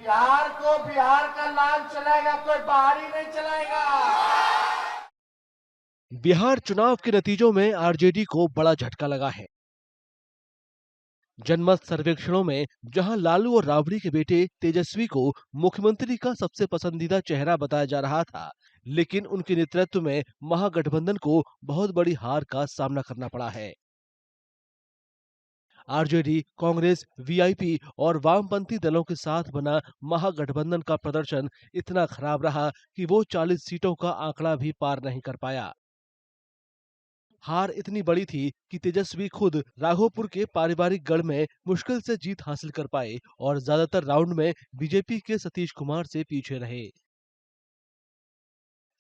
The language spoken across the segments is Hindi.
बिहार को बिहार का नाम चलेगा, कोई बाहरी नहीं चलाएगा। बिहार चुनाव के नतीजों में आरजेडी को बड़ा झटका लगा है। जनमत सर्वेक्षणों में जहां लालू और राबड़ी के बेटे तेजस्वी को मुख्यमंत्री का सबसे पसंदीदा चेहरा बताया जा रहा था, लेकिन उनके नेतृत्व में महागठबंधन को बहुत बड़ी हार का सामना करना पड़ा है। आरजेडी, कांग्रेस, वीआईपी और वामपंथी दलों के साथ बना महागठबंधन का प्रदर्शन इतना खराब रहा कि वो 40 सीटों का आंकड़ा भी पार नहीं कर पाया। हार इतनी बड़ी थी कि तेजस्वी खुद राघोपुर के पारिवारिक गढ़ में मुश्किल से जीत हासिल कर पाए और ज्यादातर राउंड में बीजेपी के सतीश कुमार से पीछे रहे।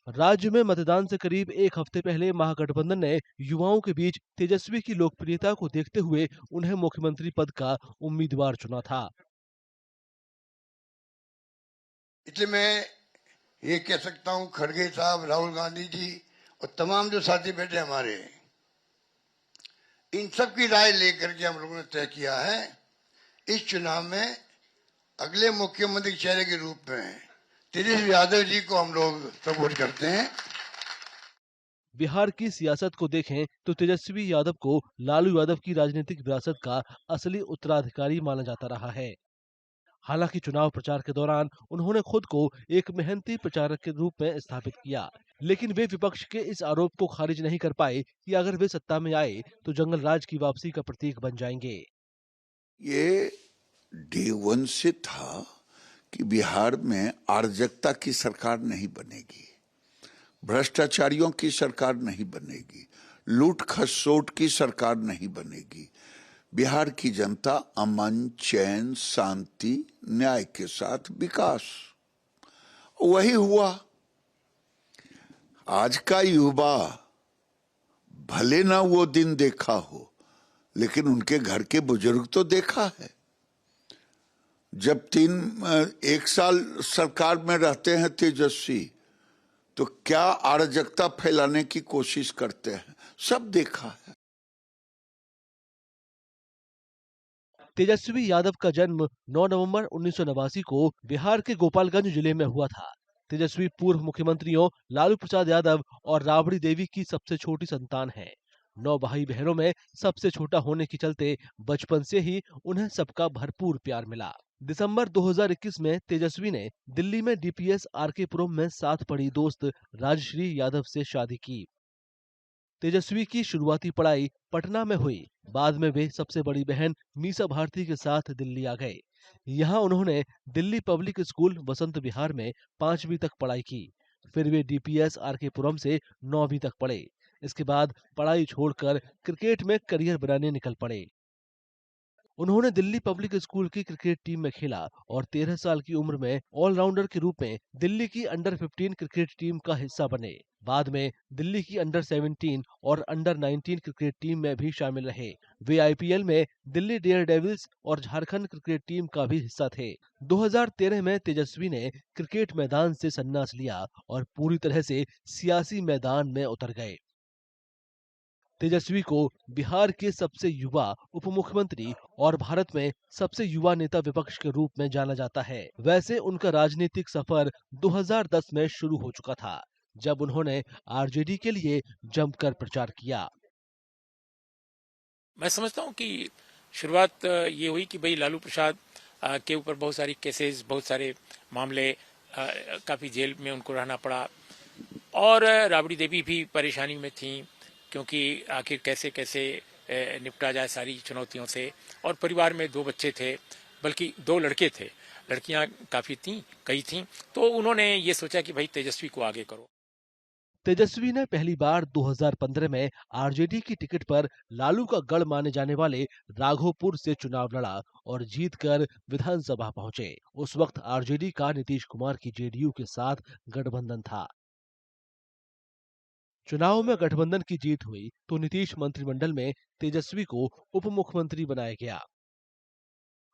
राज्य में मतदान से करीब एक हफ्ते पहले महागठबंधन ने युवाओं के बीच तेजस्वी की लोकप्रियता को देखते हुए उन्हें मुख्यमंत्री पद का उम्मीदवार चुना था। इसलिए मैं ये कह सकता हूं, खड़गे साहब, राहुल गांधी जी और तमाम जो साथी बैठे हमारे, इन सब की राय लेकर के हम लोगों ने तय किया है इस चुनाव में अगले मुख्यमंत्री के चेहरे के रूप में तेजस्वी यादव जी को हम लोग सपोर्ट करते हैं। बिहार की सियासत को देखें तो तेजस्वी यादव को लालू यादव की राजनीतिक विरासत का असली उत्तराधिकारी माना जाता रहा है। हालांकि चुनाव प्रचार के दौरान उन्होंने खुद को एक मेहनती प्रचारक के रूप में स्थापित किया, लेकिन वे विपक्ष के इस आरोप को खारिज नहीं कर पाए कि अगर वे सत्ता में आए तो जंगल राज की वापसी का प्रतीक बन जाएंगे। ये डे वन से था कि बिहार में अराजकता की सरकार नहीं बनेगी, भ्रष्टाचारियों की सरकार नहीं बनेगी, लूट खसोट की सरकार नहीं बनेगी। बिहार की जनता अमन, चैन, शांति, न्याय के साथ विकास, वही हुआ। आज का युवा भले ना वो दिन देखा हो, लेकिन उनके घर के बुजुर्ग तो देखा है। जब एक साल सरकार में रहते हैं तेजस्वी, तो क्या अराजकता फैलाने की कोशिश करते हैं, सब देखा है। तेजस्वी यादव का जन्म 9 नवंबर 1989 को बिहार के गोपालगंज जिले में हुआ था। तेजस्वी पूर्व मुख्यमंत्रियों लालू प्रसाद यादव और राबड़ी देवी की सबसे छोटी संतान है। 9 भाई बहनों में सबसे छोटा होने के चलते बचपन से ही उन्हें सबका भरपूर प्यार मिला। दिसंबर 2021 में तेजस्वी ने दिल्ली में डीपीएस आरके पुरम में साथ पढ़ी दोस्त राजश्री यादव से शादी की। तेजस्वी की शुरुआती पढ़ाई पटना में हुई। बाद में वे सबसे बड़ी बहन मीसा भारती के साथ दिल्ली आ गए। यहाँ उन्होंने दिल्ली पब्लिक स्कूल वसंत विहार में 5वीं तक पढ़ाई की। फिर वे डीपीएस आरके पुरम से 9वीं तक पढ़े। इसके बाद पढ़ाई छोड़कर क्रिकेट में करियर बनाने निकल पड़े। उन्होंने दिल्ली पब्लिक स्कूल की क्रिकेट टीम में खेला और 13 साल की उम्र में ऑलराउंडर के रूप में दिल्ली की अंडर 15 क्रिकेट टीम का हिस्सा बने। बाद में दिल्ली की अंडर 17 और अंडर 19 क्रिकेट टीम में भी शामिल रहे। वे आईपीएल में दिल्ली डेयर डेविल्स और झारखंड क्रिकेट टीम का भी हिस्सा थे। 2013 में तेजस्वी ने क्रिकेट मैदान से संन्यास लिया और पूरी तरह से सियासी मैदान में उतर गए। तेजस्वी को बिहार के सबसे युवा उप मुख्यमंत्री और भारत में सबसे युवा नेता विपक्ष के रूप में जाना जाता है। वैसे उनका राजनीतिक सफर 2010 में शुरू हो चुका था, जब उन्होंने आरजेडी के लिए जमकर प्रचार किया। मैं समझता हूं कि शुरुआत ये हुई कि भाई लालू प्रसाद के ऊपर बहुत सारी केसेस, बहुत सारे मामले, काफी जेल में उनको रहना पड़ा और राबड़ी देवी भी परेशानी में थी, क्योंकि आखिर कैसे कैसे निपटा जाए सारी चुनौतियों से। और परिवार में 2 बच्चे थे, बल्कि 2 लड़के थे, लड़कियां काफी थीं, कई थीं। तो उन्होंने ये सोचा कि भाई तेजस्वी को आगे करो। तेजस्वी ने पहली बार 2015 में आरजेडी की टिकट पर लालू का गढ़ माने जाने वाले राघोपुर से चुनाव लड़ा और जीतकर विधानसभा पहुंचे। उस वक्त आरजेडी का नीतीश कुमार की जेडीयू के साथ गठबंधन था। चुनाव में गठबंधन की जीत हुई तो नीतीश मंत्रिमंडल में तेजस्वी को उप मुख्यमंत्री बनाया गया,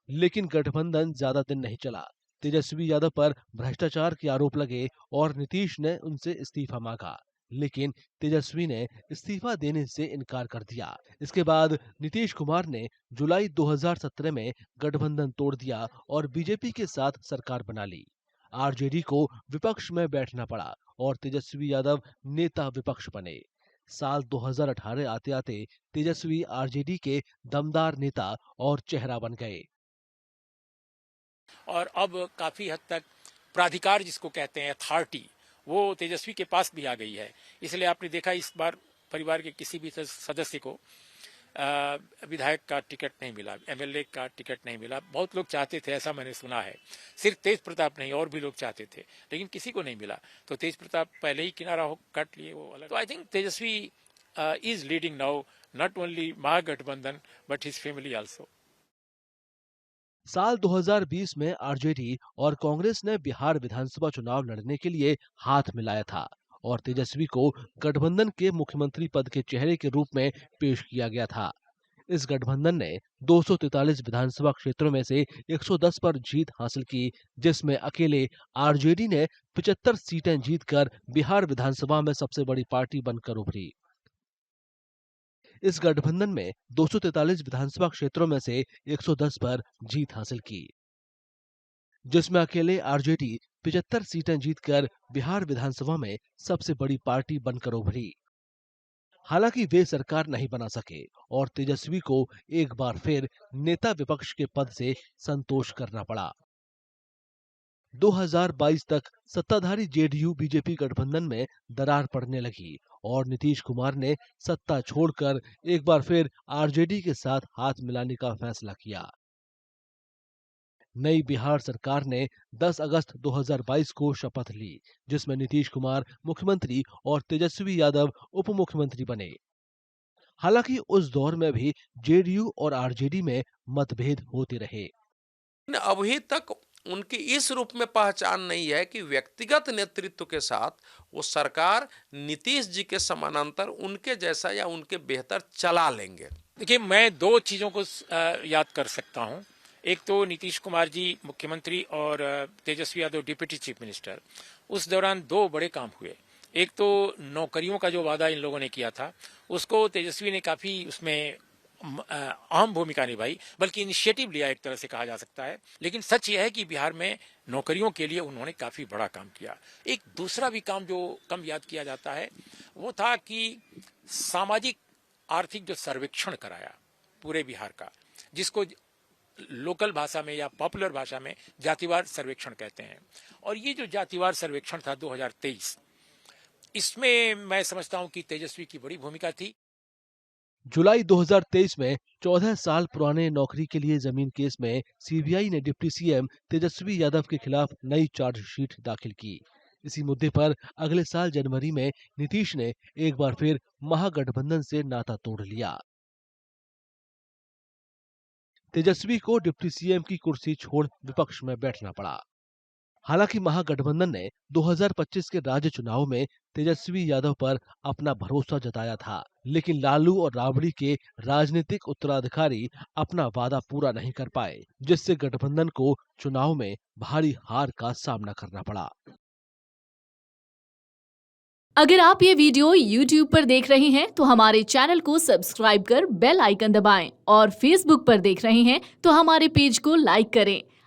लेकिन गठबंधन ज्यादा दिन नहीं चला। तेजस्वी यादव पर भ्रष्टाचार के आरोप लगे और नीतीश ने उनसे इस्तीफा मांगा। लेकिन तेजस्वी ने इस्तीफा देने से इनकार कर दिया। इसके बाद नीतीश कुमार ने जुलाई 2017 में गठबंधन तोड़ दिया और बीजेपी के साथ सरकार बना ली। आरजेडी को विपक्ष में बैठना पड़ा और तेजस्वी यादव नेता विपक्ष बने। साल 2018 आते आते तेजस्वी आरजेडी के दमदार नेता और चेहरा बन गए। और अब काफी हद तक प्राधिकार जिसको कहते हैं अथॉरिटी, वो तेजस्वी के पास भी आ गई है। इसलिए आपने देखा इस बार परिवार के किसी भी सदस्य को विधायक का टिकट नहीं मिला, एमएलए का टिकट नहीं मिला। बहुत लोग चाहते थे, ऐसा मैंने सुना है, सिर्फ तेज प्रताप नहीं और भी लोग चाहते थे, लेकिन किसी को नहीं मिला। तो तेज प्रताप पहले ही किनारा हो कट लिए, वो अलग। तो I think Tejashwi is leading now not only Mahagathbandhan but his family also. साल 2020 में आरजेडी और कांग्रेस ने बिहार विधानसभा चुनाव लड़ने के लिए हाथ मिलाया था और तेजस्वी को गठबंधन के मुख्यमंत्री पद के चेहरे के रूप में पेश किया गया था। इस गठबंधन ने 243 विधानसभा क्षेत्रों में से 110 पर जीत हासिल की, जिसमें अकेले आरजेडी ने 75 सीटें जीतकर बिहार विधानसभा में सबसे बड़ी पार्टी बनकर उभरी। इस गठबंधन में 243 विधानसभा क्षेत्रों में से 110 पर जीत हासिल की, जिसमें अकेले आरजेडी 75 सीटें जीतकर बिहार विधानसभा में सबसे बड़ी पार्टी बनकर उभरी। हालांकि वे सरकार नहीं बना सके और तेजस्वी को एक बार फिर नेता विपक्ष के पद से संतोष करना पड़ा। 2022 तक सत्ताधारी जेडीयू बीजेपी गठबंधन में दरार पड़ने लगी और नीतीश कुमार ने सत्ता छोड़कर एक बार फिर आरजेडी के साथ हाथ मिलाने का फैसला किया। नई बिहार सरकार ने 10 अगस्त 2022 को शपथ ली, जिसमें नीतीश कुमार मुख्यमंत्री और तेजस्वी यादव उप मुख्यमंत्री बने। हालांकि उस दौर में भी जेडीयू और आरजेडी में मतभेद होते रहे। अभी तक उनकी इस रूप में पहचान नहीं है कि व्यक्तिगत नेतृत्व के साथ वो सरकार नीतीश जी के समानांतर उनके जैसा या उनके बेहतर चला लेंगे। देखिए, मैं दो चीजों को याद कर सकता हूं। एक तो नीतीश कुमार जी मुख्यमंत्री और Tejashwi Yadav deputy chief minister, उस दौरान दो बड़े काम हुए। एक तो नौकरियों का जो वादा इन लोगों ने किया था, उसको तेजस्वी ने काफी उसमें अहम भूमिका निभाई, बल्कि इनिशिएटिव लिया, एक तरह से कहा जा सकता है। लेकिन सच यह है कि बिहार में नौकरियों के लिए उन्होंने काफी बड़ा काम किया। एक दूसरा भी काम जो कम याद किया जाता है वो था कि सामाजिक आर्थिक जो सर्वेक्षण कराया पूरे बिहार का, जिसको लोकल भाषा में या पॉपुलर भाषा में जातिवार सर्वेक्षण कहते हैं। और ये जो जातिवार सर्वेक्षण था 2023, इसमें मैं समझता हूं कि तेजस्वी की बड़ी भूमिका थी। जुलाई 2023 में 14 साल पुराने नौकरी के लिए जमीन केस में सीबीआई ने डिप्टी सीएम तेजस्वी यादव के खिलाफ नई चार्जशीट दाखिल की। इसी मुद्दे पर अगले साल जनवरी में नीतीश ने एक बार फिर महागठबंधन से नाता तोड़ लिया। तेजस्वी को डिप्टी सीएम की कुर्सी छोड़ विपक्ष में बैठना पड़ा। हालांकि महागठबंधन ने 2025 के राज्य चुनाव में तेजस्वी यादव पर अपना भरोसा जताया था, लेकिन लालू और राबड़ी के राजनीतिक उत्तराधिकारी अपना वादा पूरा नहीं कर पाए, जिससे गठबंधन को चुनाव में भारी हार का सामना करना पड़ा। अगर आप ये वीडियो YouTube पर देख रहे हैं तो हमारे चैनल को सब्सक्राइब कर बेल आइकन दबाएं और Facebook पर देख रहे हैं तो हमारे पेज को लाइक करें।